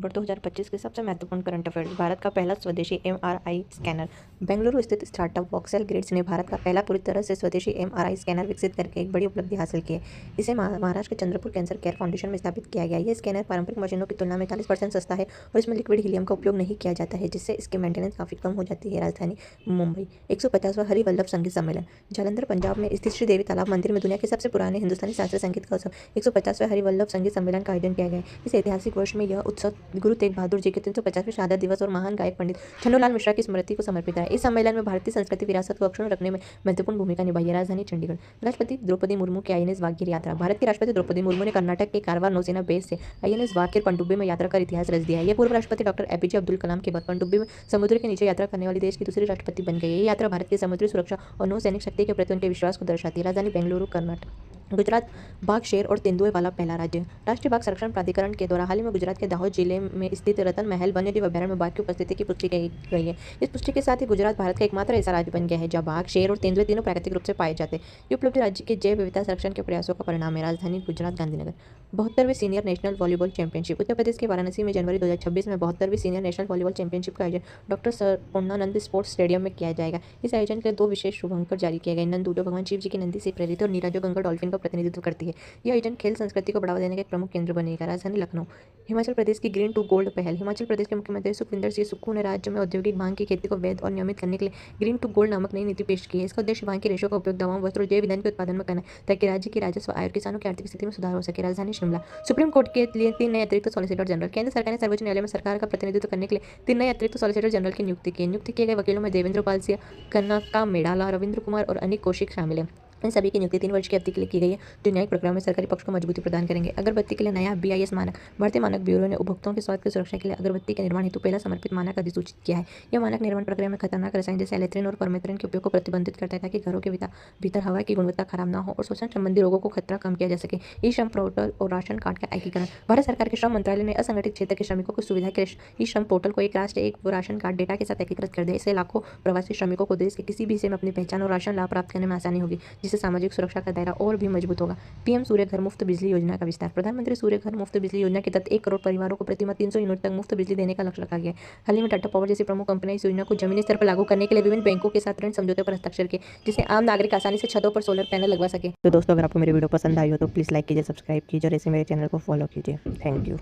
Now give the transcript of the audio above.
वर्ष 2025 के सबसे महत्वपूर्ण करंट अफेयर्स। भारत का पहला स्वदेशी एमआरआई स्कैनर। बेंगलुरु स्थित स्टार्टअप वॉक्सेल ग्रिड्स ने भारत का पहला पूरी तरह से स्वदेशी एमआरआई स्कैनर विकसित करके एक बड़ी उपलब्धि हासिल की है। इसे महाराष्ट्र के चंद्रपुर कैंसर केयर फाउंडेशन में स्थापित किया गया। यह स्कैनर पारंपरिक मशीनों की तुलना में 40% सस्ता है और इसमें लिक्विड हीलियम का उपयोग नहीं किया जाता है, जिससे इसकी मेंटेनेंस काफ़ी कम हो जाती है। राजधानी मुंबई। 150वां हरिवल्लभ संगीत सम्मेलन। जालंधर पंजाब में स्थित श्री देवी तालाब मंदिर में दुनिया के सबसे पुराने हिंदुस्तानी शास्त्रीय संगीत का उत्सव 150वें हरिवल्लभ संगीत सम्मेलन का आयोजन किया गया है। इस ऐतिहासिक वर्ष में यह उत्सव गुरु तेग बहादुर जी के 350वें शहादत दिवस और महान गायक पंडित छन्नूलाल मिश्रा की स्मृति को समर्पित है। इस सम्मेलन में भारतीय संस्कृति विरासत को अक्षुण्ण रखने में महत्वपूर्ण भूमिका निभाई है। राजधानी चंडीगढ़। राष्ट्रपति द्रौपदी मुर्मू की आईएनएस वागीर यात्रा। भारत की राष्ट्रपति द्रौपदी मुर्मू ने कर्नाटक के कारवार नौसेना बेस से आईएनएस वागीर पनडुब्बी में यात्रा कर इतिहास रच दिया है। यह पूर्व राष्ट्रपति डॉक्टर एपीजे अब्दुल कलाम के बाद पनडुब्बी में समुद्र के नीचे यात्रा करने वाली देश की दूसरी राष्ट्रपति बन गई है। ये यात्रा भारत की समुद्री सुरक्षा और नौसैनिक शक्ति के प्रति उनके विश्वास को दर्शाती है। राजधानी बेंगलुरु, कर्नाटक। गुजरात। बाघ, शेर और तेंदुए वाला पहला राज्य। राष्ट्रीय बाघ संरक्षण प्राधिकरण के द्वारा हाल ही में गुजरात के दाहोद जिले में स्थित रतन महल वन्यजीव अभयारण्य में बाघ की उपस्थिति की पुष्टि की गई है। इस पुष्टि के साथ ही गुजरात भारत का एकमात्र ऐसा राज्य बन गया है जहाँ बाघ, शेर और तेंदुए तीनों प्राकृतिक रूप से पाए जाते हैं। ये उपलब्धि राज्य के जैव विविधता संरक्षण के प्रयासों का परिणाम है। राजधानी गुजरात, गांधीनगर। 72वीं senior national volleyball championship. Uttar Pradesh के वाराणसी में जनवरी 2026 में 72वीं सीनियर नेशनल वॉलीबॉल चैंपियनशिप का आयोजन डॉक्टर पूर्णानंद स्पोर्ट्स स्टेडियम में किया जाएगा। इस आयोजन के लिए 2 विशेष शुभांकर जारी किए गए। नंदू, जो भगवान शिव जी की नंदी से प्रेरित, और नीरा, जो गंगा डॉल्फिन का प्रतिनिधित्व करती है। यह आयोजन खेल संस्कृति को बढ़ावा देने का एक प्रमुख केंद्र बनेगा। राजधानी लखनऊ। हिमाचल प्रदेश की ग्रीन टू गोल्ड पहल। हिमाचल प्रदेश के मुख्यमंत्री सुखविंदर सिंह सुक्खू ने राज्य में औद्योगिक भांग की खेती को वैध और नियमित करने के लिए ग्रीन टू गोल्ड नामक नई नीति पेश की है। इसका उद्देश्य भांग की रेशों का उपयोग दवाओं, वस्त्र और जैव ईंधन के उत्पादन में करना है, ताकि राज्य की राजस्व आय और किसानों की आर्थिक स्थिति में सुधार हो सके। राजधानी शिमला। सुप्रीम कोर्ट के लिए 3 नए अतिरिक्त सॉलिसिटर जनरल। केंद्र सरकार ने सर्वोच्च न्यायालय में सरकार का प्रतिनिधित्व करने के लिए 3 नए अतिरिक्त सॉलिसिटर जनरल की नियुक्ति की। नियुक्त किए गए वकीलों में देवेंद्र पाल सिंह, कनका मेड़ाला, रविंद्र कुमार और अनिक कौशिक शामिल हैं। इन सभी की नियुक्ति 3 वर्ष की अवधि के लिए की गई है, जो न्यायिक प्रक्रिया में सरकारी पक्ष को मजबूती प्रदान करेंगे। अगरबत्ती के लिए नया बीआईएस मानक। भारतीय मानक ब्यूरो ने उपभोक्ताओं के स्वास्थ्य की सुरक्षा के लिए अगरबत्ती के निर्माण हेतु पहला समर्पित मानक अधिसूचित किया है। यह मानक निर्माण प्रक्रिया में खतरनाक रसायन जैसे एलेथ्रिन और परमेथ्रिन के उपयोग को प्रतिबंधित करता है, ताकि घरों के भीतर हवा की गुणवत्ता खराब न हो और श्वसन संबंधी रोगों को खतरा कम किया जा सके। ई श्रम पोर्टल और राशन कार्ड का एकीकरण। भारत सरकार के श्रम मंत्रालय ने असंगठित क्षेत्र के श्रमिकों की सुविधा के ई श्रम पोर्टल को एक राष्ट्र एक राशन कार्ड डेटा के साथ एकीकृत कर दिया। इससे लाखों प्रवासी श्रमिकों को देश के किसी भी हिस्से में अपनी पहचान और राशन लाभ प्राप्त करने में आसानी होगी, जिससे सामाजिक सुरक्षा का दायरा और भी मजबूत होगा। पीएम सूर्य घर मुफ्त बिजली योजना का विस्तार। प्रधानमंत्री सूर्य घर मुफ्त बिजली योजना के तहत 1 करोड़ परिवारों को प्रतिमाह 300 यूनिट तक मुफ्त बिजली देने का लक्ष्य रखा गया है। हाल ही में टाटा पावर जैसी प्रमुख कंपनियां इस योजना को जमीनी स्तर पर लागू करने के लिए विभिन्न बैंकों के साथ ऋण समझौते पर हस्ताक्षर किए, जिससे आम नागरिक आसानी से छतों पर सोलर पैनल लगवा सके। तो दोस्तों, अगर आपको मेरी वीडियो पसंद आई हो तो प्लीज़ लाइक कीजिए, सब्सक्राइब कीजिए और ऐसे मेरे चैनल को फॉलो कीजिए। Thank you.